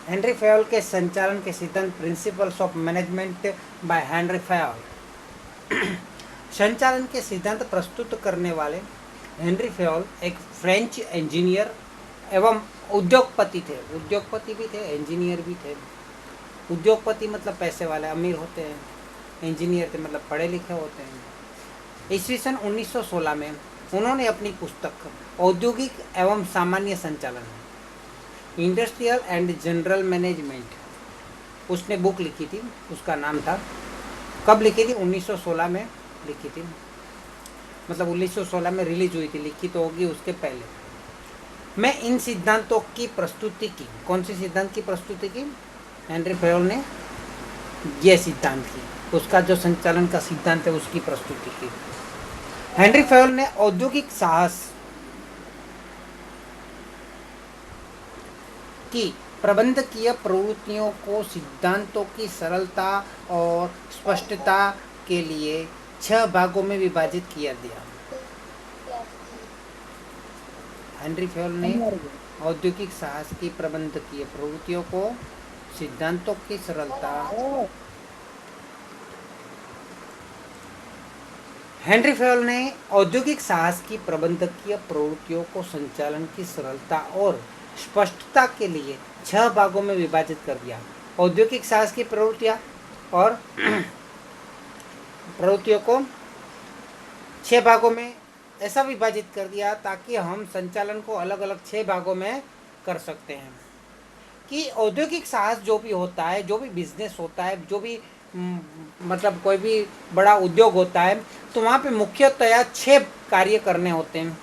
Henry Fayol के संचालन के सिद्धांत, principles of management by Henry Fayol. संचालन के सिद्धांत प्रस्तुत करने वाले हेनरी फेयोल एक फ्रेंच इंजीनियर एवं उद्योगपति थे। उद्योगपति भी थे, इंजीनियर भी थे। उद्योगपति मतलब पैसे वाले, अमीर होते हैं। इंजीनियर थे मतलब पढ़े लिखे होते हैं। ईस्वी सन 1916 में उन्होंने अपनी पुस्तक औद्योगिक एवं सामान्य संचालन, इंडस्ट्रियल एंड जनरल मैनेजमेंट, उसने बुक लिखी थी। उसका नाम था, कब लिखी थी? 1916 में लिखी थी। मतलब 1916 में रिलीज हुई थी, लिखी तो होगी उसके पहले। मैं इन सिद्धांतों की प्रस्तुति की। कौन सी सिद्धांत की प्रस्तुति की? हेनरी फेयोल ने ये सिद्धांत की, उसका जो संचालन का सिद्धांत है उसकी प्रस्तुति की। हेनरी फेयोल ने औद्योगिक साहस की प्रबंधकीय प्रवृत्तियों को सिद्धांतों की सरलता और स्पष्टता के लिए 6 भागों में विभाजित किया दिया। हेनरी फेयोल ने औद्योगिक साहस की प्रबंधकीय प्रवृत्तियों को सिद्धांतों की सरलता हेनरी फेयोल ने औद्योगिक साहस की प्रबंधकीय प्रवृत्तियों को संचालन की सरलता और स्पष्टता के लिए 6 भागों में विभाजित कर दिया। औद्योगिक साहस की प्रवृत्तियां और प्रवृत्तियों को 6 भागों में ऐसा विभाजित कर दिया ताकि हम संचालन को अलग अलग 6 भागों में कर सकते हैं। कि औद्योगिक साहस जो भी होता है, जो भी बिजनेस होता है, जो भी मतलब कोई भी बड़ा उद्योग होता है, तो वहाँ पे मुख्यतया 6 कार्य करने होते हैं।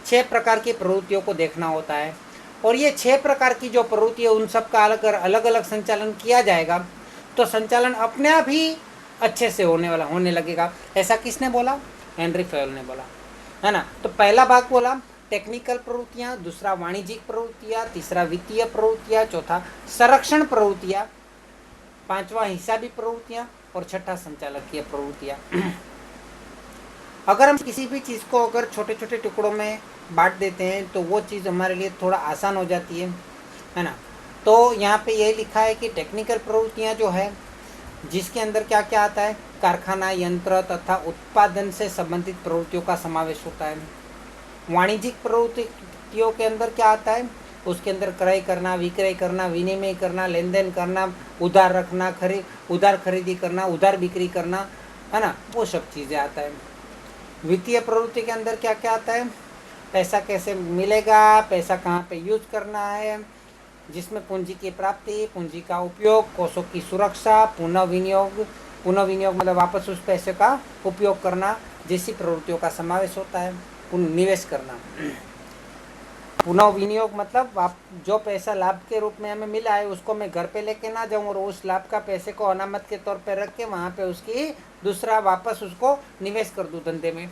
6 प्रकार की प्रवृत्तियों को देखना होता है और ये 6 प्रकार की जो प्रवृत्ति है उन सब का अलग अलग संचालन किया जाएगा तो संचालन अपने आप ही अच्छे से होने लगेगा। ऐसा किसने बोला? हेनरी फेयोल ने बोला, है ना। तो पहला भाग बोला टेक्निकल प्रवृत्तियाँ, दूसरा वाणिज्यिक प्रवृत्तियाँ, तीसरा वित्तीय प्रवृत्तियाँ, चौथा संरक्षण प्रवृत्तियाँ, पांचवा हिसाबी प्रवृत्तियाँ और छठा संचालकीय प्रवृत्तियाँ। अगर हम किसी भी चीज़ को अगर छोटे छोटे टुकड़ों में बांट देते हैं तो वो चीज़ हमारे लिए थोड़ा आसान हो जाती है ना। तो यहाँ पे ये लिखा है कि टेक्निकल प्रवृत्तियाँ जो है जिसके अंदर क्या क्या आता है, कारखाना, यंत्र तथा उत्पादन से संबंधित प्रवृत्तियों का समावेश होता है। वाणिज्यिक प्रवृत्तियों के अंदर क्या आता है, उसके अंदर क्रय करना, विक्रय करना, विनिमय करना, लेन देन करना, उधार रखना, उधार खरीदी करना, उधार बिक्री करना, है ना, वो सब चीज़ें आता है। वित्तीय प्रवृत्ति के अंदर क्या क्या आता है, पैसा कैसे मिलेगा, पैसा कहाँ पे यूज करना है, जिसमें पूंजी की प्राप्ति, पूंजी का उपयोग, कोषों की सुरक्षा, पुनः विनियोग मतलब वापस उस पैसे का उपयोग करना जैसी प्रवृत्तियों का समावेश होता है। निवेश करना, पुनः विनियोग मतलब आप जो पैसा लाभ के रूप में हमें मिला है उसको मैं घर पे लेके ना जाऊं और उस लाभ का पैसे को अनामत के तौर पे रख के वहाँ पे उसकी दूसरा वापस उसको निवेश कर दूं धंधे में।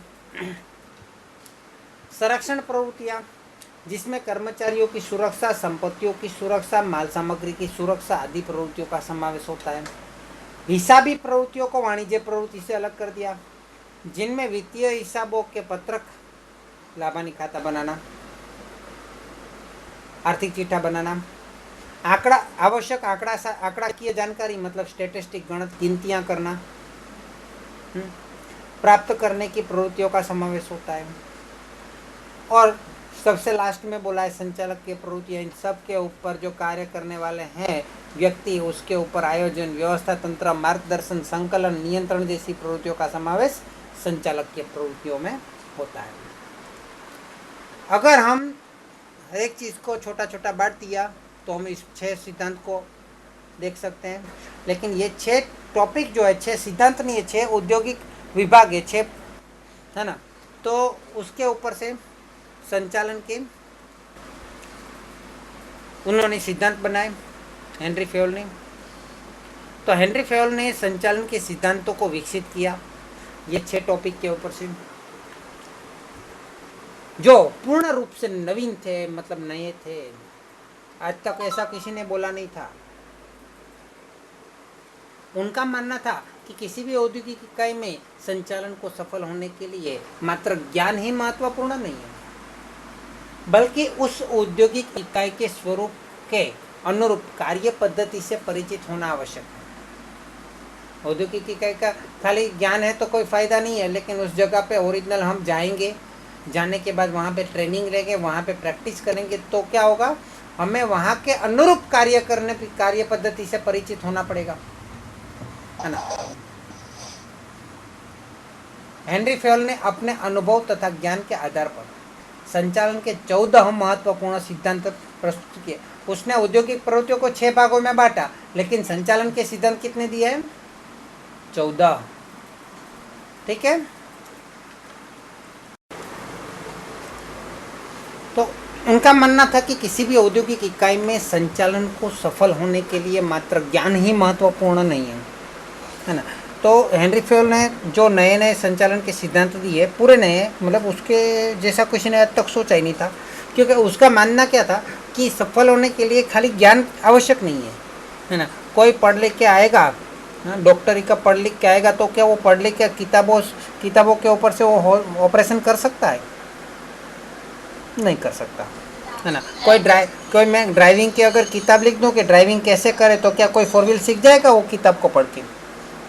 संरक्षण प्रवृत्तियाँ जिसमें कर्मचारियों की सुरक्षा, संपत्तियों की सुरक्षा, माल सामग्री की सुरक्षा आदि प्रवृत्तियों का समावेश होता है। हिसाबी प्रवृत्तियों को वाणिज्य प्रवृत्ति से अलग कर दिया, जिनमें वित्तीय हिसाबों के पत्रक, लाभानी खाता बनाना, आर्थिक चिट्ठा बनाना, आंकड़ा, आवश्यक आंकड़ा की जानकारी मतलब स्टेटिस्टिक, गिनतियां करना, प्राप्त करने की प्रवृत्तियों का समावेश होता है। और सबसे लास्ट में बोला है संचालक की प्रवृत्तियां, इन सब के ऊपर जो कार्य करने वाले हैं व्यक्ति, उसके ऊपर आयोजन, व्यवस्था तंत्र, मार्गदर्शन, संकलन, नियंत्रण जैसी प्रवृत्तियों का समावेश संचालक की प्रवृत्तियों में होता है। अगर हम हर एक चीज़ को छोटा छोटा बांट दिया तो हम इस 6 सिद्धांत को देख सकते हैं। लेकिन ये 6 टॉपिक जो है, 6 सिद्धांत नहीं है, 6 औद्योगिक विभाग है, 6, है ना। तो उसके ऊपर से संचालन के उन्होंने सिद्धांत बनाए हेनरी फेयोल ने। तो हेनरी फेयोल ने संचालन के सिद्धांतों को विकसित किया ये 6 टॉपिक के ऊपर से, जो पूर्ण रूप से नवीन थे, मतलब नए थे। आज तक ऐसा किसी ने बोला नहीं था। उनका मानना था कि किसी भी औद्योगिक इकाई में संचालन को सफल होने के लिए मात्र ज्ञान ही महत्वपूर्ण नहीं है, बल्कि उस औद्योगिक इकाई के स्वरूप के अनुरूप कार्य पद्धति से परिचित होना आवश्यक है। औद्योगिक इकाई का खाली ज्ञान है तो कोई फायदा नहीं है, लेकिन उस जगह पे ओरिजिनल हम जाएंगे, जाने के बाद वहाँ पे ट्रेनिंग लेंगे, वहाँ पे प्रैक्टिस करेंगे, तो क्या होगा, हमें वहाँ के अनुरूप कार्य पद्धति से परिचित होना पड़ेगा, है ना। हेनरी फेयल ने अपने अनुभव तथा ज्ञान के आधार पर संचालन के 14 महत्वपूर्ण सिद्धांत प्रस्तुत किए। उसने औद्योगिक प्रवृत्तियों को 6 भागों में बांटा, लेकिन संचालन के सिद्धांत कितने दिए हैं? 14। ठीक है। तो उनका मानना था कि किसी भी औद्योगिक इकाई में संचालन को सफल होने के लिए मात्र ज्ञान ही महत्वपूर्ण नहीं है ना। तो हेनरी फेयल ने जो नए नए संचालन के सिद्धांत दिए, पूरे नए, मतलब उसके जैसा कुछ ने आज तक सोचा ही नहीं था, क्योंकि उसका मानना क्या था कि सफल होने के लिए खाली ज्ञान आवश्यक नहीं है ना। कोई पढ़ लिख के आएगा, डॉक्टरी का पढ़ लिख के आएगा, तो क्या वो पढ़ लिख के किताबों के ऊपर से वो ऑपरेशन कर सकता है? नहीं कर सकता, है ना। कोई मैं ड्राइविंग की अगर किताब लिख दूँ कि ड्राइविंग कैसे करे, तो क्या कोई 4 व्हील सीख जाएगा वो किताब को पढ़ के?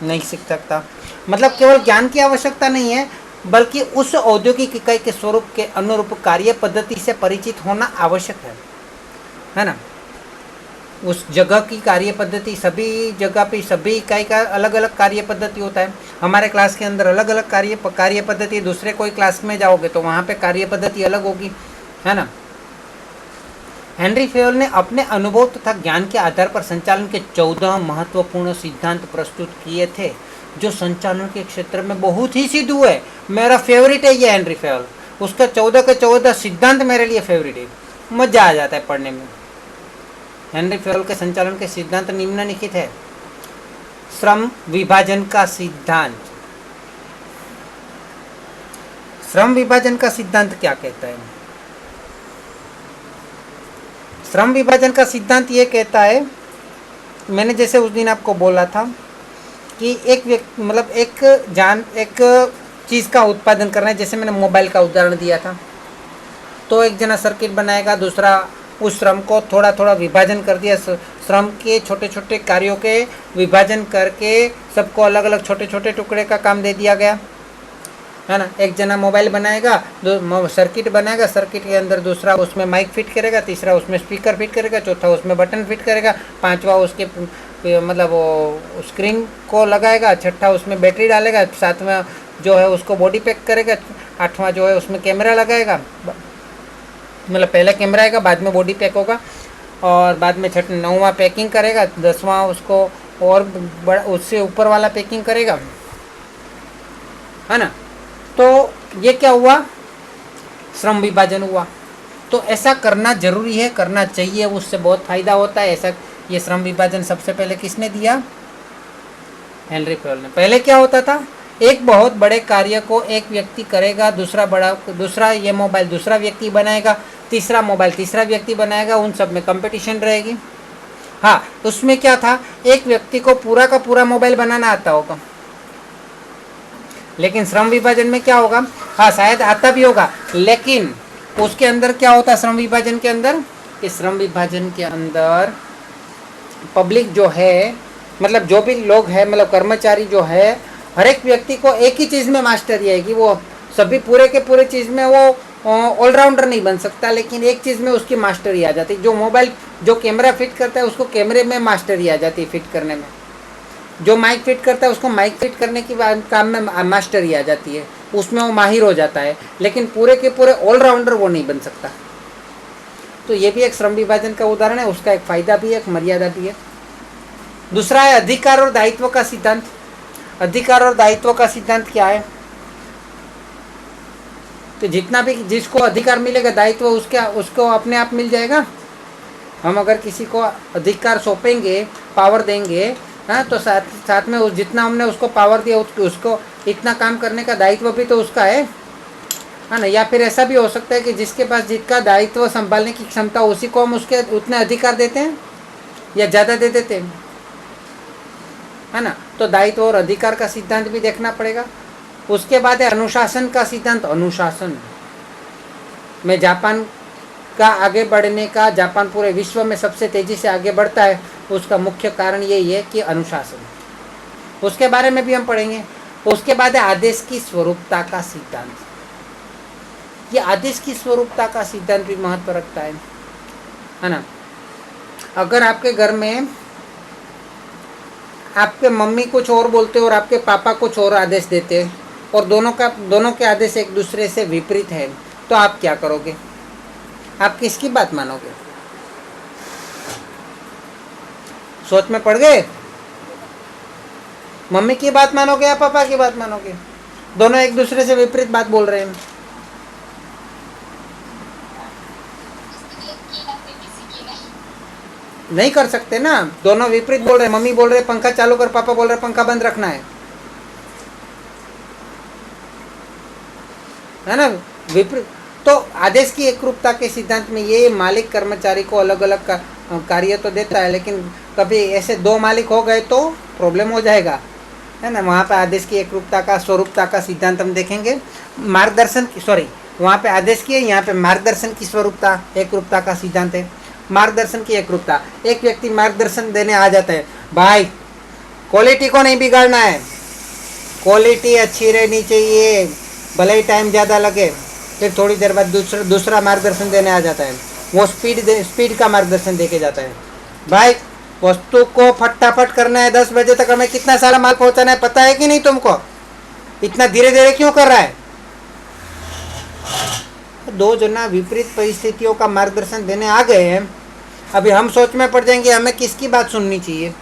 नहीं सीख सकता। मतलब केवल ज्ञान की आवश्यकता नहीं है, बल्कि उस औद्योगिक इकाई के स्वरूप के अनुरूप कार्य पद्धति से परिचित होना आवश्यक है ना। उस जगह की कार्य पद्धति, सभी जगह पे सभी इकाई का अलग अलग कार्य पद्धति होता है। हमारे क्लास के अंदर अलग अलग कार्य पद्धति, दूसरे कोई क्लास में जाओगे तो वहाँ पे कार्य पद्धति अलग होगी, है ना। हेनरी फेयल ने अपने अनुभव तथा ज्ञान के आधार पर संचालन के 14 महत्वपूर्ण सिद्धांत प्रस्तुत किए थे, जो संचालन के क्षेत्र में बहुत ही सिद्ध हुए। मेरा फेवरेट है ये हेनरी फेयल, उसका 14 के 14 सिद्धांत मेरे लिए फेवरेट है, मजा आ जाता है पढ़ने में। हेनरी फेयल के संचालन के सिद्धांत निम्नलिखित है। श्रम विभाजन का सिद्धांत। श्रम विभाजन का सिद्धांत क्या कहता है? श्रम विभाजन का सिद्धांत ये कहता है, मैंने जैसे उस दिन आपको बोला था कि एक व्यक्ति, मतलब एक चीज़ का उत्पादन करना है। जैसे मैंने मोबाइल का उदाहरण दिया था, तो एक जना सर्किट बनाएगा, दूसरा उस श्रम को थोड़ा थोड़ा विभाजन कर दिया, श्रम के छोटे छोटे कार्यों के विभाजन करके सबको अलग अलग छोटे छोटे टुकड़े का काम दे दिया गया, है ना। एक जना मोबाइल बनाएगा, सर्किट बनाएगा, सर्किट के अंदर दूसरा उसमें माइक फिट करेगा, तीसरा उसमें स्पीकर फिट करेगा, चौथा उसमें बटन फिट करेगा, पांचवा उसके मतलब वो स्क्रीन को लगाएगा, छठा उसमें बैटरी डालेगा, सातवां जो है उसको बॉडी पैक करेगा, आठवां जो है उसमें कैमरा लगाएगा। मतलब पहले कैमरा आएगा, बाद में बॉडी पैक होगा, और बाद में नौवां पैकिंग करेगा, 10वां उसको और बड़ा उससे ऊपर वाला पैकिंग करेगा, है ना। तो ये क्या हुआ? श्रम विभाजन हुआ। तो ऐसा करना जरूरी है, करना चाहिए, उससे बहुत फायदा होता है। ऐसा ये श्रम विभाजन सबसे पहले किसने दिया? हेनरी फेयल ने। पहले क्या होता था, एक बहुत बड़े कार्य को एक व्यक्ति करेगा, दूसरा ये मोबाइल दूसरा व्यक्ति बनाएगा, तीसरा मोबाइल तीसरा व्यक्ति बनाएगा, उन सब में कंपटीशन रहेगी। हाँ, उसमें क्या था, एक व्यक्ति को पूरा का पूरा मोबाइल बनाना आता होगा, लेकिन श्रम विभाजन में क्या होगा, हाँ शायद आता भी होगा, लेकिन उसके अंदर क्या होता है श्रम विभाजन के अंदर, इस श्रम विभाजन के अंदर पब्लिक जो है, मतलब जो भी लोग हैं, मतलब कर्मचारी जो है, हर एक व्यक्ति को एक ही चीज़ में मास्टरी है कि वो सभी पूरे के पूरे चीज़ में वो ऑलराउंडर नहीं बन सकता, लेकिन एक चीज़ में उसकी मास्टरी आ जाती है। जो मोबाइल जो कैमरा फिट करता है उसको कैमरे में मास्टरी आ जाती है फिट करने में, जो माइक फिट करता है उसको माइक फिट करने की काम में मास्टरी आ जाती है, उसमें वो माहिर हो जाता है, लेकिन पूरे के पूरे ऑलराउंडर वो नहीं बन सकता। तो ये भी एक श्रम विभाजन का उदाहरण है, उसका एक फायदा भी है, एक मर्यादा भी है। दूसरा है अधिकार और दायित्व का सिद्धांत। अधिकार और दायित्व का सिद्धांत क्या है? तो जितना भी जिसको अधिकार मिलेगा, दायित्व उसको अपने आप मिल जाएगा। हम अगर किसी को अधिकार सौंपेंगे, पावर देंगे, हाँ, तो साथ में जितना हमने उसको पावर दिया उसको इतना काम करने का दायित्व भी तो उसका है ना। या फिर ऐसा भी हो सकता है कि जिसके पास जिसका दायित्व संभालने की क्षमता, उसी को हम उसके उतने अधिकार देते हैं या ज़्यादा दे देते हैं, है ना। तो दायित्व और अधिकार का सिद्धांत भी देखना पड़ेगा। उसके बाद है अनुशासन का सिद्धांत। अनुशासन में जापान का आगे बढ़ने का, जापान पूरे विश्व में सबसे तेजी से आगे बढ़ता है, उसका मुख्य कारण यही है कि अनुशासन। उसके बारे में भी हम पढ़ेंगे। उसके बाद है आदेश की स्वरूपता का सिद्धांत। ये आदेश की स्वरूपता का सिद्धांत भी महत्व रखता है ना। अगर आपके घर में आपके मम्मी कुछ और बोलते और आपके पापा कुछ और आदेश देते और दोनों के आदेश एक दूसरे से विपरीत है, तो आप क्या करोगे? आप किसकी बात मानोगे? सोच में पड़ गए? मम्मी की बात मानोगे या पापा की बात मानोगे? दोनों एक दूसरे से विपरीत बात बोल रहे हैं। नहीं कर सकते ना, दोनों विपरीत बोल रहे हैं। मम्मी बोल रहे पंखा चालू कर, पापा बोल रहे पंखा बंद रखना है ना, विपरीत। तो आदेश की एकरूपता के सिद्धांत में ये मालिक कर्मचारी को अलग अलग कार्य तो देता है, लेकिन कभी ऐसे दो मालिक हो गए तो प्रॉब्लम हो जाएगा, है ना। वहाँ पे आदेश की एकरूपता का स्वरूपता का सिद्धांत हम देखेंगे। मार्गदर्शन की वहाँ पे आदेश की है, यहाँ पे मार्गदर्शन की स्वरूपता एकरूपता का सिद्धांत है। मार्गदर्शन की एकरूपता, एक व्यक्ति मार्गदर्शन देने आ जाता है, भाई क्वालिटी को नहीं बिगाड़ना है, क्वालिटी अच्छी रहनी चाहिए, भले ही टाइम ज़्यादा लगे। फिर थोड़ी देर बाद दूसरा मार्गदर्शन देने आ जाता है, वो स्पीड का मार्गदर्शन देके जाता है, भाई वस्तु को फटाफट करना है, 10 बजे तक हमें कितना सारा माल पहुंचाना है पता है कि नहीं तुमको, इतना धीरे धीरे क्यों कर रहा है। दो जना विपरीत परिस्थितियों का मार्गदर्शन देने आ गए हैं, अभी हम सोच में पड़ जाएंगे हमें किसकी बात सुननी चाहिए,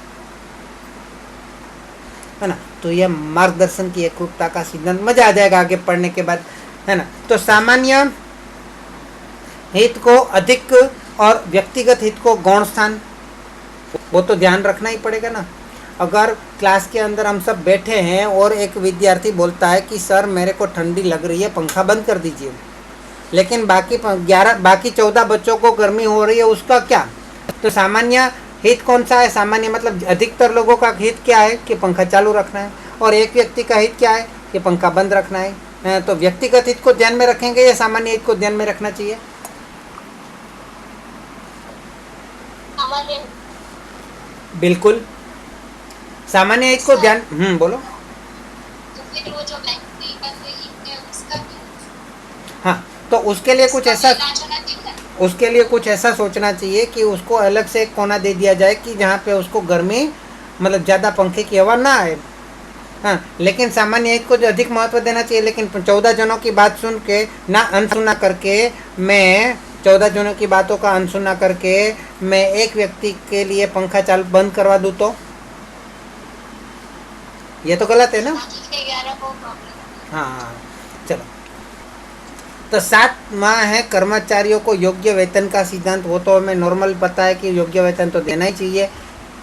है ना। तो यह मार्गदर्शन की एकरूपता का सिद्धांत, मजा आ जाएगा आगे पढ़ने के बाद, है ना। तो सामान्य हित को अधिक और व्यक्तिगत हित को गौण स्थान, वो तो ध्यान रखना ही पड़ेगा ना। अगर क्लास के अंदर हम सब बैठे हैं और एक विद्यार्थी बोलता है कि सर मेरे को ठंडी लग रही है, पंखा बंद कर दीजिए, लेकिन बाकी 14 बच्चों को गर्मी हो रही है, उसका क्या? तो सामान्य हित कौन सा है? सामान्य मतलब अधिकतर लोगों का हित क्या है कि पंखा चालू रखना है, और एक व्यक्ति का हित क्या है कि पंखा बंद रखना है। तो व्यक्तिगत हित को ध्यान में रखेंगे या सामान्य हित को ध्यान में रखना चाहिए? बिल्कुल सामान्य हित को ध्यान, बोलो। हाँ, तो उसके लिए कुछ ऐसा सोचना चाहिए कि उसको अलग से एक कोना दे दिया जाए कि जहाँ पे उसको गर्मी मतलब ज़्यादा पंखे की हवा ना आए। हाँ, लेकिन सामान्य हित को जो अधिक महत्व देना चाहिए, लेकिन 14 जनों की बात सुन के ना अनसुना करके, मैं 14 जनों की बातों का अनसुना करके मैं एक व्यक्ति के लिए पंखा चालू बंद करवा दूँ तो ये तो गलत है ना। हाँ चलो, तो 7वां है कर्मचारियों को योग्य वेतन का सिद्धांत। वो तो हमें नॉर्मल पता है कि योग्य वेतन तो देना ही चाहिए।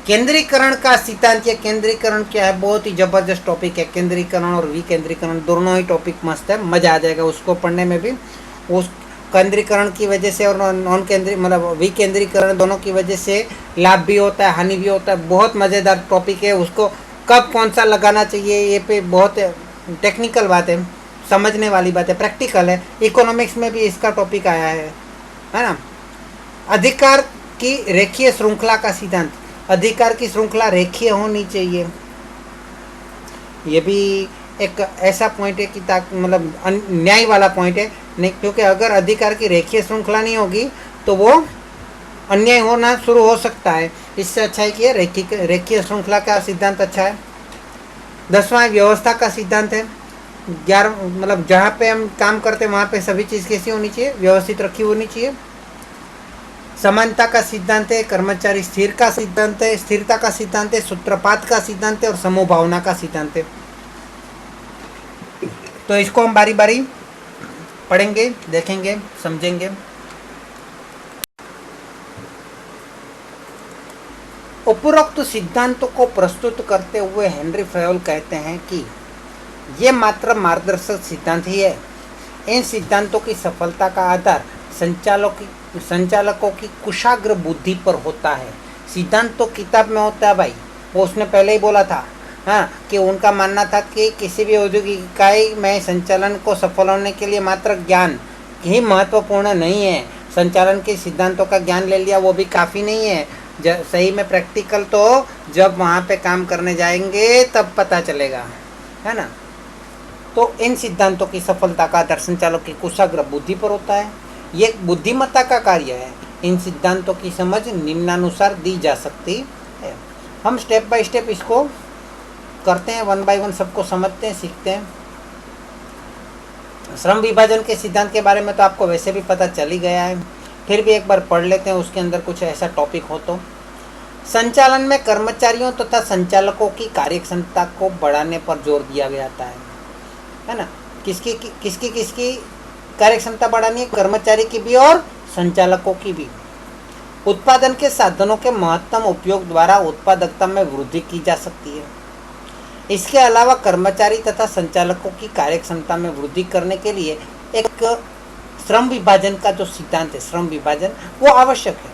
केंद्रीकरण का सिद्धांत, ये केंद्रीकरण क्या है, बहुत ही जबरदस्त टॉपिक है। केंद्रीकरण और विकेंद्रीकरण दोनों ही टॉपिक मस्त है, मज़ा आ जाएगा उसको पढ़ने में भी। उस केंद्रीकरण की वजह से और नॉन केंद्रीय मतलब विकेंद्रीकरण दोनों की वजह से लाभ भी होता है, हानि भी होता है। बहुत मज़ेदार टॉपिक है, उसको कब कौन सा लगाना चाहिए ये पे बहुत टेक्निकल बात है, समझने वाली बात है, प्रैक्टिकल है। इकोनॉमिक्स में भी इसका टॉपिक आया है ना। अधिकार की रेखीय श्रृंखला का सिद्धांत, अधिकार की श्रृंखला रेखीय होनी चाहिए। ये भी एक ऐसा पॉइंट है कि मतलब न्याय वाला पॉइंट है नहीं, क्योंकि अगर अधिकार की रेखीय श्रृंखला नहीं होगी तो वो अन्याय होना शुरू हो सकता है। इससे अच्छा है कि रेखीय श्रृंखला का सिद्धांत अच्छा है। 10वां व्यवस्था का सिद्धांत है। 11 मतलब जहाँ पे हम काम करते हैं वहाँ पे सभी चीज़ कैसी होनी चाहिए, व्यवस्थित रखी होनी चाहिए। समानता का सिद्धांत है। कर्मचारी स्थिर का सिद्धांत है, स्थिरता का सिद्धांत है, सूत्रपात का सिद्धांत है और समूहभावना का सिद्धांत है। तो इसको हम बारी बारी पढ़ेंगे, देखेंगे, समझेंगे। उपरोक्त सिद्धांतों को प्रस्तुत करते हुए हेनरी फयोल कहते हैं कि ये मात्र मार्गदर्शक सिद्धांत ही है। इन सिद्धांतों की सफलता का आधार संचालकों की कुशाग्र बुद्धि पर होता है। सिद्धांत तो किताब में होता है भाई, वो उसने पहले ही बोला था। हाँ, कि उनका मानना था कि किसी भी औद्योगिक इकाई में संचालन को सफल होने के लिए मात्र ज्ञान ही महत्वपूर्ण नहीं है, संचालन के सिद्धांतों का ज्ञान ले लिया वो भी काफ़ी नहीं है। सही में प्रैक्टिकल तो जब वहाँ पे काम करने जाएंगे तब पता चलेगा, है ना। तो इन सिद्धांतों की सफलता का आधार संचालक की कुशाग्र बुद्धि पर होता है। ये बुद्धिमत्ता का कार्य है। इन सिद्धांतों की समझ निम्नानुसार दी जा सकती है। हम स्टेप बाय स्टेप इसको करते हैं, 1 बाय 1 सबको समझते हैं, सीखते हैं। श्रम विभाजन के सिद्धांत के बारे में तो आपको वैसे भी पता चल ही गया है, फिर भी एक बार पढ़ लेते हैं, उसके अंदर कुछ ऐसा टॉपिक हो तो। संचालन में कर्मचारियों तथा संचालकों की कार्यक्षमता को बढ़ाने पर जोर दिया जाता है ना। किसकी कार्यक्षमता बढ़ानी है? कर्मचारी की भी और संचालकों की भी। उत्पादन के साधनों के महत्तम उपयोग द्वारा उत्पादकता में वृद्धि की जा सकती है। इसके अलावा कर्मचारी तथा संचालकों की कार्यक्षमता में वृद्धि करने के लिए एक श्रम विभाजन का जो सिद्धांत है, श्रम विभाजन, वो आवश्यक है।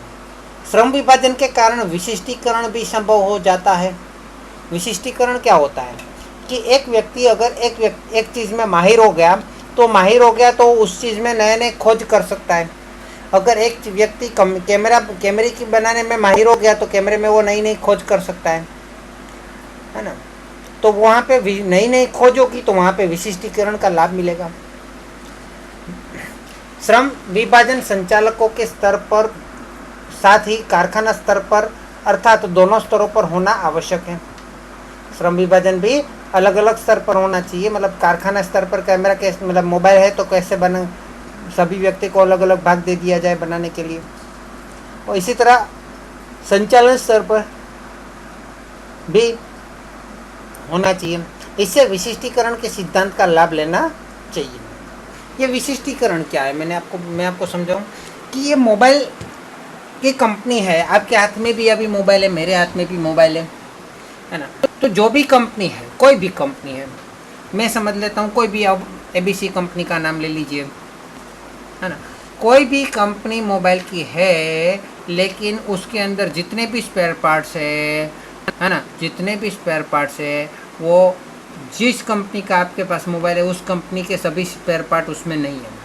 श्रम विभाजन के कारण विशिष्टीकरण भी संभव हो जाता है। विशिष्टीकरण क्या होता है कि एक व्यक्ति अगर एक चीज़ में माहिर हो गया तो उस चीज़ में नए नए खोज कर सकता है। अगर एक व्यक्ति कैमरे की बनाने में माहिर हो गया तो कैमरे में वो नई नई खोज कर सकता है ना। तो वहाँ पे नई नई खोज होगी तो वहाँ पे विशिष्टीकरण का लाभ मिलेगा। श्रम विभाजन संचालकों के स्तर पर साथ ही कारखाना स्तर पर अर्थात दोनों स्तरों पर होना आवश्यक है। श्रम विभाजन भी अलग अलग स्तर पर होना चाहिए। मतलब कारखाना स्तर पर कैमरा कैसे, मतलब मोबाइल है तो कैसे बना, सभी व्यक्ति को अलग अलग भाग दे दिया जाए बनाने के लिए। और इसी तरह संचालन स्तर पर भी होना चाहिए। इससे विशिष्टीकरण के सिद्धांत का लाभ लेना चाहिए। ये विशिष्टीकरण क्या है, मैं आपको समझाऊं कि ये मोबाइल की कंपनी है, आपके हाथ में भी अभी मोबाइल है, मेरे हाथ में भी मोबाइल है ना। तो जो भी कंपनी है, कोई भी कंपनी है, मैं समझ लेता हूँ कोई भी, अब ABC कंपनी का नाम ले लीजिए, है ना। कोई भी कंपनी मोबाइल की है, लेकिन उसके अंदर जितने भी स्पेयर पार्ट्स है ना, जितने भी स्पेयर पार्ट्स है वो जिस कंपनी का आपके पास मोबाइल है उस कंपनी के सभी स्पेयर पार्ट उसमें नहीं है।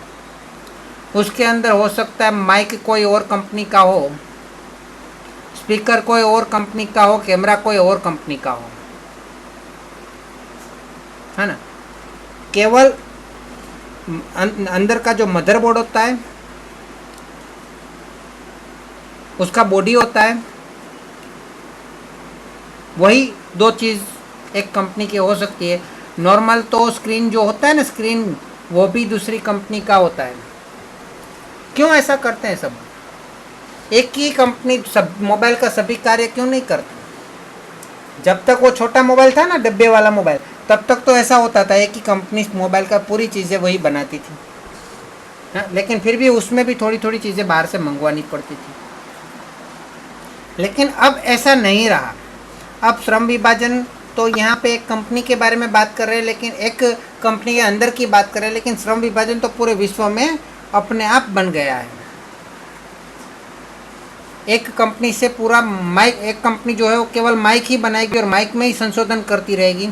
उसके अंदर हो सकता है माइक कोई और कंपनी का हो, स्पीकर कोई और कंपनी का हो, कैमरा कोई और कंपनी का हो, है ना। केवल अंदर का जो मदरबोर्ड होता है, उसका बॉडी होता है, वही दो चीज़ एक कंपनी की हो सकती है। नॉर्मल तो स्क्रीन जो होता है ना, स्क्रीन, वो भी दूसरी कंपनी का होता है। क्यों ऐसा करते हैं सब? एक ही कंपनी सब मोबाइल का सभी कार्य क्यों नहीं करती? जब तक वो छोटा मोबाइल था ना, डब्बे वाला मोबाइल, तब तक तो ऐसा होता था, एक ही कंपनी मोबाइल का पूरी चीज़ें वही बनाती थी, हाँ। लेकिन फिर भी उसमें भी थोड़ी थोड़ी चीज़ें बाहर से मंगवानी पड़ती थी। लेकिन अब ऐसा नहीं रहा। अब श्रम विभाजन तो यहाँ पे एक कंपनी के बारे में बात कर रहे हैं, लेकिन एक कंपनी के अंदर की बात कर रहे हैं, लेकिन श्रम विभाजन तो पूरे विश्व में अपने आप बन गया है। एक कंपनी से पूरा माइक, एक कंपनी जो है वो केवल माइक ही बनाएगी और माइक में ही संशोधन करती रहेगी,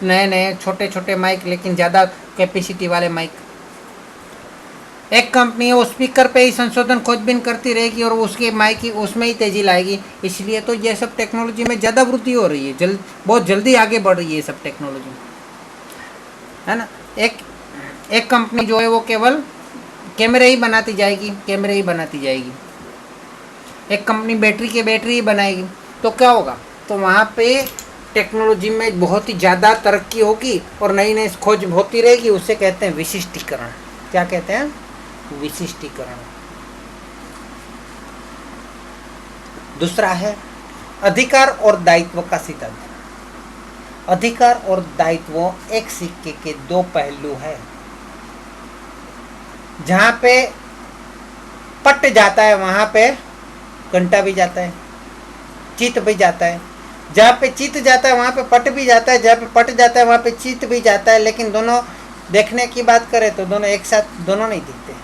नए नए छोटे छोटे माइक, लेकिन ज़्यादा कैपेसिटी वाले माइक। एक कंपनी है वो स्पीकर पे ही संशोधन खोजबीन करती रहेगी और उसके माइक ही उसमें ही तेज़ी लाएगी। इसलिए तो ये सब टेक्नोलॉजी में ज़्यादा वृद्धि हो रही है, बहुत जल्दी आगे बढ़ रही है ये सब टेक्नोलॉजी, है ना। एक कंपनी जो है वो केवल कैमरे ही बनाती जाएगी, कैमरे ही बनाती जाएगी। एक कंपनी बैटरी ही बनाएगी, तो क्या होगा? तो वहाँ पे टेक्नोलॉजी में बहुत ही ज़्यादा तरक्की होगी और नई नई खोज होती रहेगी। उसे कहते हैं विशिष्टीकरण। क्या कहते हैं? विशिष्टीकरण। दूसरा है अधिकार और दायित्व का सिद्धांत। अधिकार और दायित्व एक सिक्के के दो पहलू है। जहां पे पट जाता है वहां पे घंटा भी जाता है, चित भी जाता है। जहाँ पे चित जाता है वहाँ पे पट भी जाता है, जहाँ पे पट जाता है वहाँ पे चित भी जाता है। लेकिन दोनों देखने की बात करें तो दोनों एक साथ दोनों नहीं दिखते।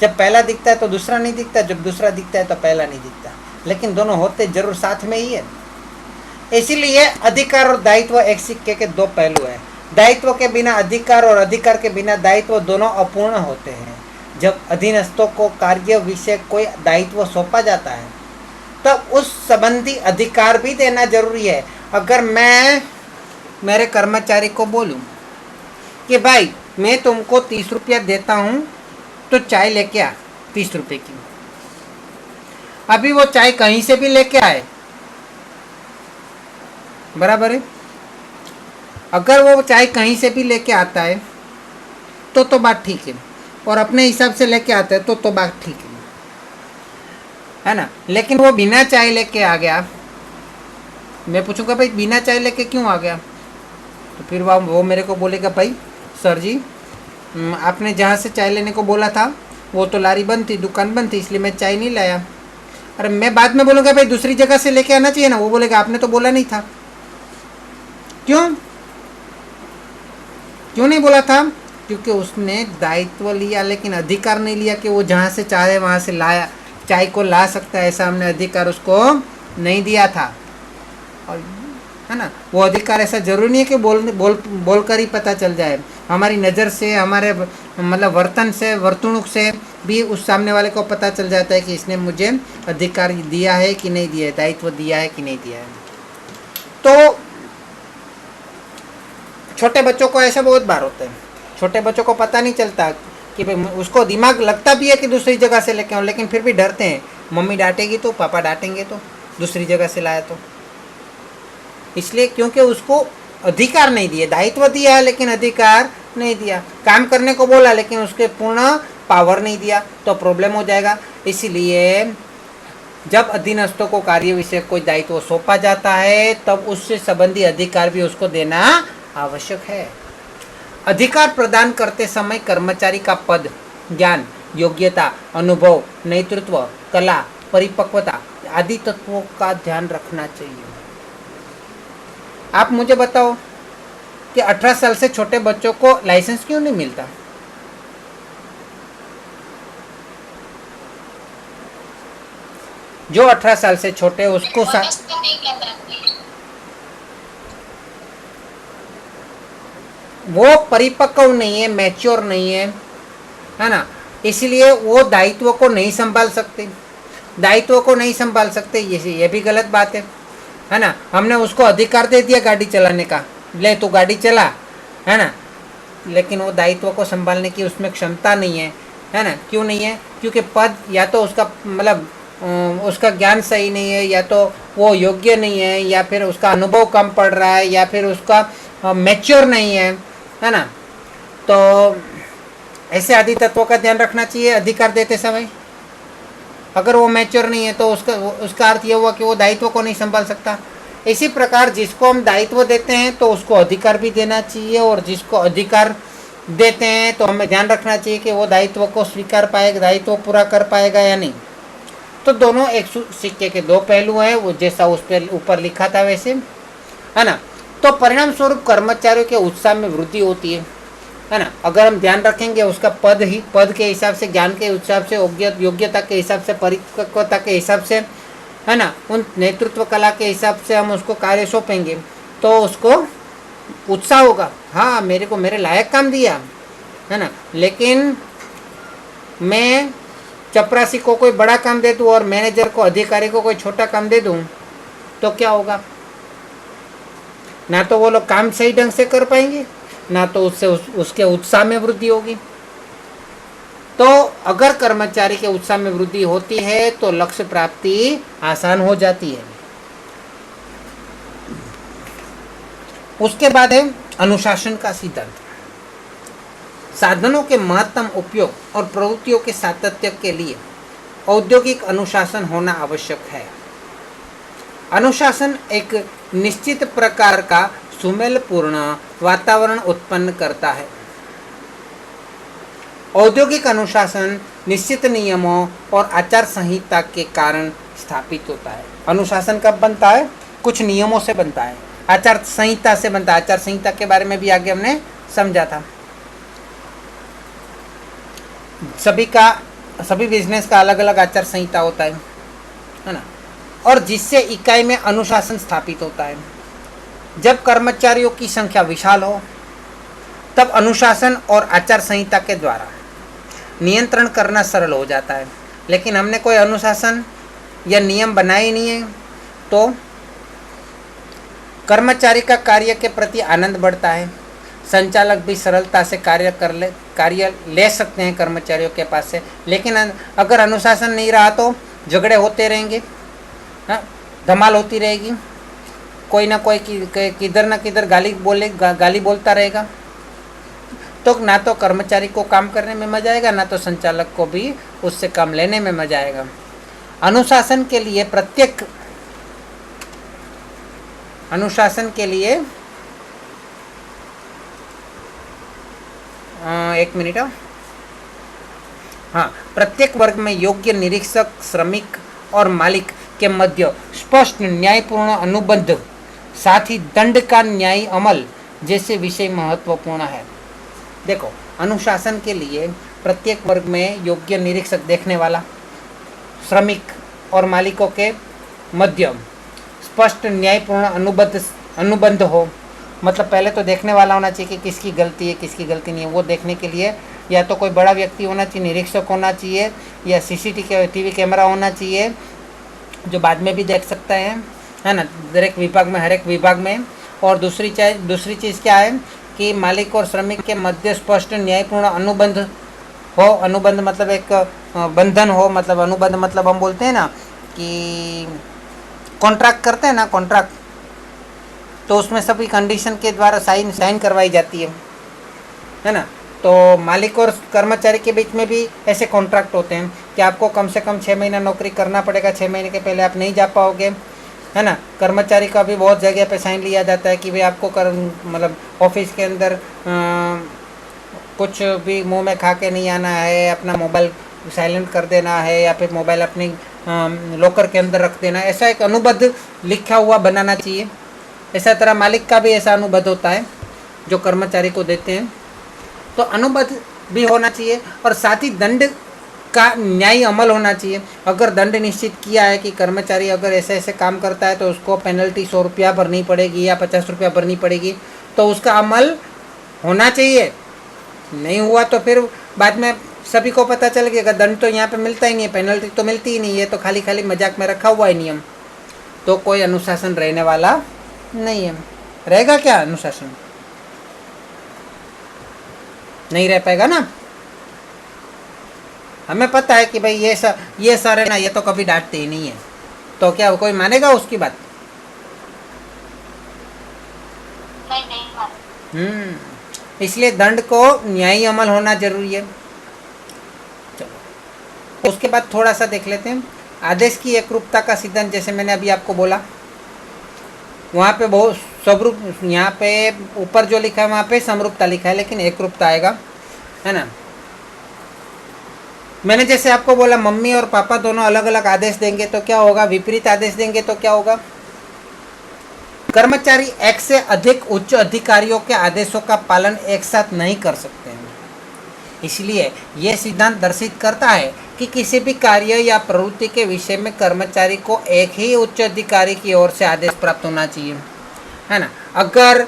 जब पहला दिखता है तो दूसरा नहीं दिखता, जब दूसरा दिखता है तो पहला नहीं दिखता, लेकिन दोनों होते जरूर साथ में ही है। इसीलिए अधिकार और दायित्व एक सिक्के के दो पहलू है। दायित्व के बिना अधिकार और अधिकार के बिना दायित्व दोनों अपूर्ण होते हैं। जब अधीनस्थों को कार्य विषय कोई दायित्व सौंपा जाता है तब उस संबंधी अधिकार भी देना जरूरी है। अगर मैं मेरे कर्मचारी को बोलूं कि भाई मैं तुमको 30 रुपया देता हूं तो चाय लेके आ 30 रुपये की, अभी वो चाय कहीं से भी लेके आए, बराबर है। अगर वो चाय कहीं से भी लेके आता है तो बात ठीक है, और अपने हिसाब से लेके आता है तो बात ठीक है ना। लेकिन वो बिना चाय लेके आ गया, मैं पूछूंगा भाई बिना चाय लेके क्यों आ गया, तो फिर वो मेरे को बोलेगा भाई सर जी आपने जहाँ से चाय लेने को बोला था वो तो लारी बंद थी, दुकान बंद थी, इसलिए मैं चाय नहीं लाया। अरे मैं बाद में बोलूँगा भाई दूसरी जगह से लेके आना चाहिए ना, वो बोलेगा आपने तो बोला नहीं था। क्यों नहीं बोला था? क्योंकि उसने दायित्व लिया लेकिन अधिकार नहीं लिया कि वो जहाँ से चाहे वहाँ से लाया चाय को ला सकता है, ऐसा हमने अधिकार उसको नहीं दिया था। और है ना, वो अधिकार ऐसा जरूरी नहीं है कि बोल कर ही पता चल जाए। हमारी नज़र से, हमारे मतलब वर्तन से, वर्तणुक से भी उस सामने वाले को पता चल जाता है कि इसने मुझे अधिकार दिया है कि नहीं दिया है, दायित्व दिया है कि नहीं दिया है। तो छोटे बच्चों को ऐसा बहुत बार होता है, छोटे बच्चों को पता नहीं चलता कि भाई, उसको दिमाग लगता भी है कि दूसरी जगह से लेके आऊँ, लेकिन फिर भी डरते हैं, मम्मी डांटेगी तो, पापा डांटेंगे तो, दूसरी जगह से लाया तो। इसलिए क्योंकि उसको अधिकार नहीं दिया, दायित्व दिया है लेकिन अधिकार नहीं दिया, काम करने को बोला लेकिन उसके पूर्ण पावर नहीं दिया, तो प्रॉब्लम हो जाएगा। इसीलिए जब अधीनस्थों को कार्य विषय कोई दायित्व सौंपा जाता है तब उससे संबंधी अधिकार भी उसको देना आवश्यक है। अधिकार प्रदान करते समय कर्मचारी का पद, ज्ञान, योग्यता, अनुभव, नेतृत्व, कला, परिपक्वता आदि तत्वों का ध्यान रखना चाहिए। आप मुझे बताओ कि 18 साल से छोटे बच्चों को लाइसेंस क्यों नहीं मिलता? जो 18 साल से छोटे उसको वो परिपक्व नहीं है, मैच्योर नहीं है ना, इसलिए वो दायित्व को नहीं संभाल सकते, दायित्व को नहीं संभाल सकते, ये भी गलत बात है ना। हमने उसको अधिकार दे दिया गाड़ी चलाने का, ले तू गाड़ी चला, है ना, लेकिन वो दायित्व को संभालने की उसमें क्षमता नहीं है ना। क्यों नहीं है? क्योंकि पद, या तो उसका मतलब उसका ज्ञान सही नहीं है, या तो वो योग्य नहीं है, या फिर उसका अनुभव कम पड़ रहा है, या फिर उसका मैच्योर नहीं है ना। तो ऐसे आदि तत्वों का ध्यान रखना चाहिए अधिकार देते समय। अगर वो मैच्योर नहीं है तो उसका अर्थ ये हुआ कि वो दायित्व को नहीं संभाल सकता। इसी प्रकार जिसको हम दायित्व देते हैं तो उसको अधिकार भी देना चाहिए, और जिसको अधिकार देते हैं तो हमें ध्यान रखना चाहिए कि वो दायित्व को स्वीकार पाएगा, दायित्व पूरा कर पाएगा या नहीं। तो दोनों एक सिक्के के दो पहलू हैं, वो जैसा उस पर ऊपर लिखा था वैसे, है ना। तो परिणाम स्वरूप कर्मचारियों के उत्साह में वृद्धि होती है ना। अगर हम ध्यान रखेंगे उसका पद के हिसाब से, ज्ञान के हिसाब से, योग्यता के हिसाब से, परिपक्वता के हिसाब से, है ना, उन नेतृत्व कला के हिसाब से हम उसको कार्य सौंपेंगे तो उसको उत्साह होगा, हाँ मेरे को मेरे लायक काम दिया, है ना। लेकिन मैं चपरासी को कोई बड़ा काम दे दूँ और मैनेजर को, अधिकारी को कोई छोटा काम दे दूँ तो क्या होगा? ना तो वो लोग काम सही ढंग से कर पाएंगे, ना तो उससे उसके उत्साह में वृद्धि होगी। तो अगर कर्मचारी के उत्साह में वृद्धि होती है तो लक्ष्य प्राप्ति आसान हो जाती है। उसके बाद है अनुशासन का सिद्धांत। साधनों के महत्तम उपयोग और प्रवृत्तियों के सातत्य के लिए औद्योगिक अनुशासन होना आवश्यक है। अनुशासन एक निश्चित प्रकार का सुमेलपूर्ण वातावरण उत्पन्न करता है। औद्योगिक अनुशासन निश्चित नियमों और आचार संहिता के कारण स्थापित होता है। अनुशासन कब बनता है? कुछ नियमों से बनता है, आचार संहिता से बनता है। आचार संहिता के बारे में भी आगे हमने समझा था। सभी बिजनेस का अलग अलग आचार संहिता होता है ना, और जिससे इकाई में अनुशासन स्थापित होता है। जब कर्मचारियों की संख्या विशाल हो तब अनुशासन और आचार संहिता के द्वारा नियंत्रण करना सरल हो जाता है। लेकिन हमने कोई अनुशासन या नियम बनाए ही नहीं है तो कर्मचारी का कार्य के प्रति आनंद बढ़ता है। संचालक भी सरलता से कार्य ले सकते हैं कर्मचारियों के पास से। लेकिन अगर अनुशासन नहीं रहा तो झगड़े होते रहेंगे, हाँ, धमाल होती रहेगी, कोई ना कोई किधर ना किधर गाली बोलता रहेगा। तो ना तो कर्मचारी को काम करने में मजा आएगा, ना तो संचालक को भी उससे काम लेने में मजा आएगा। अनुशासन के लिए एक मिनट, हाँ, प्रत्येक वर्ग में योग्य निरीक्षक, श्रमिक और मालिक के मध्य स्पष्ट न्यायपूर्ण अनुबंध, साथ ही दंड का न्यायी अमल जैसे विषय महत्वपूर्ण है। देखो, अनुशासन के लिए प्रत्येक वर्ग में योग्य निरीक्षक, देखने वाला, श्रमिक और मालिकों के मध्य स्पष्ट न्यायपूर्ण अनुबंध हो। मतलब पहले तो देखने वाला होना चाहिए कि किसकी गलती है किसकी गलती नहीं है। वो देखने के लिए या तो कोई बड़ा व्यक्ति होना चाहिए, निरीक्षक होना चाहिए, या CCTV कैमरा होना चाहिए जो बाद में भी देख सकता है ना, हर एक विभाग में। और दूसरी चीज़ क्या है कि मालिक और श्रमिक के मध्य स्पष्ट न्यायपूर्ण अनुबंध हो। अनुबंध मतलब एक बंधन हो, मतलब अनुबंध मतलब हम बोलते हैं ना कि कॉन्ट्रैक्ट करते हैं ना, कॉन्ट्रैक्ट, तो उसमें सभी कंडीशन के द्वारा साइन करवाई जाती है ना। तो मालिक और कर्मचारी के बीच में भी ऐसे कॉन्ट्रैक्ट होते हैं कि आपको कम से कम 6 महीना नौकरी करना पड़ेगा, 6 महीने के पहले आप नहीं जा पाओगे, है ना। कर्मचारी का भी बहुत जगह पे साइन लिया जाता है कि भाई आपको मतलब ऑफिस के अंदर कुछ भी मुंह में खा के नहीं आना है, अपना मोबाइल साइलेंट कर देना है, या फिर मोबाइल अपनी लॉकर के अंदर रख देना है। ऐसा एक अनुबंध लिखा हुआ बनाना चाहिए। ऐसा तरह मालिक का भी ऐसा अनुबंध होता है जो कर्मचारी को देते हैं। तो अनुबंध भी होना चाहिए और साथ ही दंड का न्यायी अमल होना चाहिए। अगर दंड निश्चित किया है कि कर्मचारी अगर ऐसे काम करता है तो उसको पेनल्टी 100 रुपया भरनी पड़ेगी या 50 रुपया भरनी पड़ेगी, तो उसका अमल होना चाहिए। नहीं हुआ तो फिर बाद में सभी को पता चल गया दंड तो यहाँ पे मिलता ही नहीं है, पेनल्टी तो मिलती ही नहीं है, तो खाली मजाक में रखा हुआ है नियम, तो कोई अनुशासन रहने वाला नहीं है। रहेगा क्या अनुशासन? नहीं रह पाएगा ना। हमें पता है कि भाई ये सर है ना, ये तो कभी डांटते ही नहीं है, तो क्या कोई मानेगा उसकी बात? नहीं। इसलिए दंड को न्यायी अमल होना जरूरी है। चलो, उसके बाद थोड़ा सा देख लेते हैं आदेश की एकरूपता का सिद्धांत। जैसे मैंने अभी आपको बोला, वहाँ पे बहुत समरूप, यहाँ पे ऊपर जो लिखा है वहाँ पे समरूपता लिखा है, लेकिन एकरूपता आएगा, है ना। मैंने जैसे आपको बोला मम्मी और पापा दोनों अलग अलग आदेश देंगे तो क्या होगा, विपरीत आदेश देंगे तो क्या होगा। कर्मचारी एक से अधिक उच्च अधिकारियों के आदेशों का पालन एक साथ नहीं कर सकते हैं। इसलिए यह सिद्धांत दर्शित करता है कि किसी भी कार्य या प्रवृत्ति के विषय में कर्मचारी को एक ही उच्च अधिकारी की ओर से आदेश प्राप्त होना चाहिए, है ना। अगर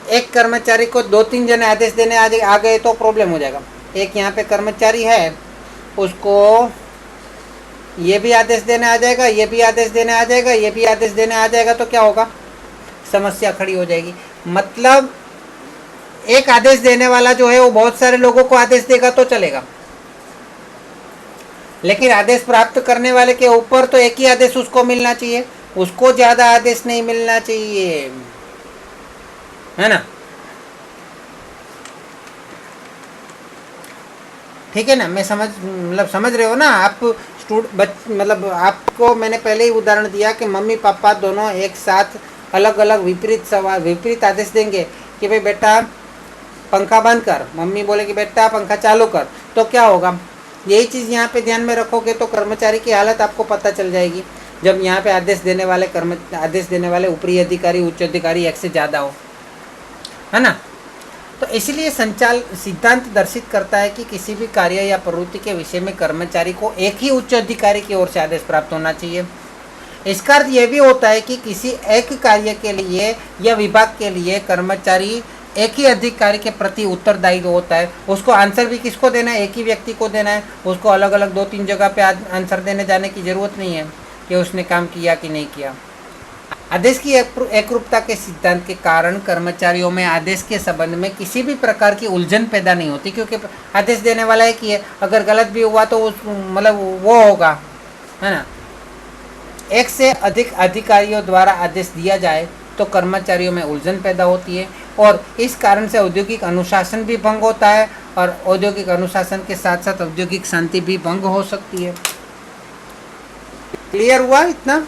एक कर्मचारी को 2-3 जने आदेश देने आ गए तो प्रॉब्लम हो जाएगा। एक यहाँ पे कर्मचारी है, उसको ये भी आदेश देने आ जाएगा, ये भी आदेश देने आ जाएगा, ये भी आदेश देने आ जाएगा, तो क्या होगा, समस्या खड़ी हो जाएगी। मतलब एक आदेश देने वाला जो है वो बहुत सारे लोगों को आदेश देगा तो चलेगा, लेकिन आदेश प्राप्त करने वाले के ऊपर तो एक ही आदेश उसको मिलना चाहिए, उसको ज्यादा आदेश नहीं मिलना चाहिए, है ना। ठीक है ना। मैं समझ रहे हो ना आप मतलब आपको मैंने पहले ही उदाहरण दिया कि मम्मी पापा दोनों एक साथ अलग अलग विपरीत आदेश देंगे कि भाई बेटा पंखा बंद कर, मम्मी बोले कि बेटा पंखा चालू कर, तो क्या होगा। यही चीज़ यहाँ पे ध्यान में रखोगे तो कर्मचारी की हालत आपको पता चल जाएगी। जब यहाँ पे आदेश देने वाले ऊपरी अधिकारी उच्च अधिकारी एक से ज़्यादा हो, है ना। तो इसलिए सिद्धांत दर्शित करता है कि किसी भी कार्य या प्रवृत्ति के विषय में कर्मचारी को एक ही उच्च अधिकारी की ओर से आदेश प्राप्त होना चाहिए। इसका अर्थ यह भी होता है कि किसी एक कार्य के लिए या विभाग के लिए कर्मचारी एक ही अधिकारी के प्रति उत्तरदायी होता है, उसको आंसर भी किसको देना है, एक ही व्यक्ति को देना है। उसको अलग अलग 2-3 जगह पे आंसर देने जाने की ज़रूरत नहीं है कि उसने काम किया कि नहीं किया। आदेश की एकरूपता के सिद्धांत के कारण कर्मचारियों में आदेश के संबंध में किसी भी प्रकार की उलझन पैदा नहीं होती, क्योंकि आदेश देने वाला एक ही है। अगर गलत भी हुआ तो उस मतलब वो होगा, है ना। एक से अधिक अधिकारियों द्वारा आदेश दिया जाए तो कर्मचारियों में उलझन पैदा होती है और इस कारण से औद्योगिक अनुशासन भी भंग होता है और औद्योगिक अनुशासन के साथ साथ औद्योगिक शांति भी भंग हो सकती है। क्लियर हुआ इतना?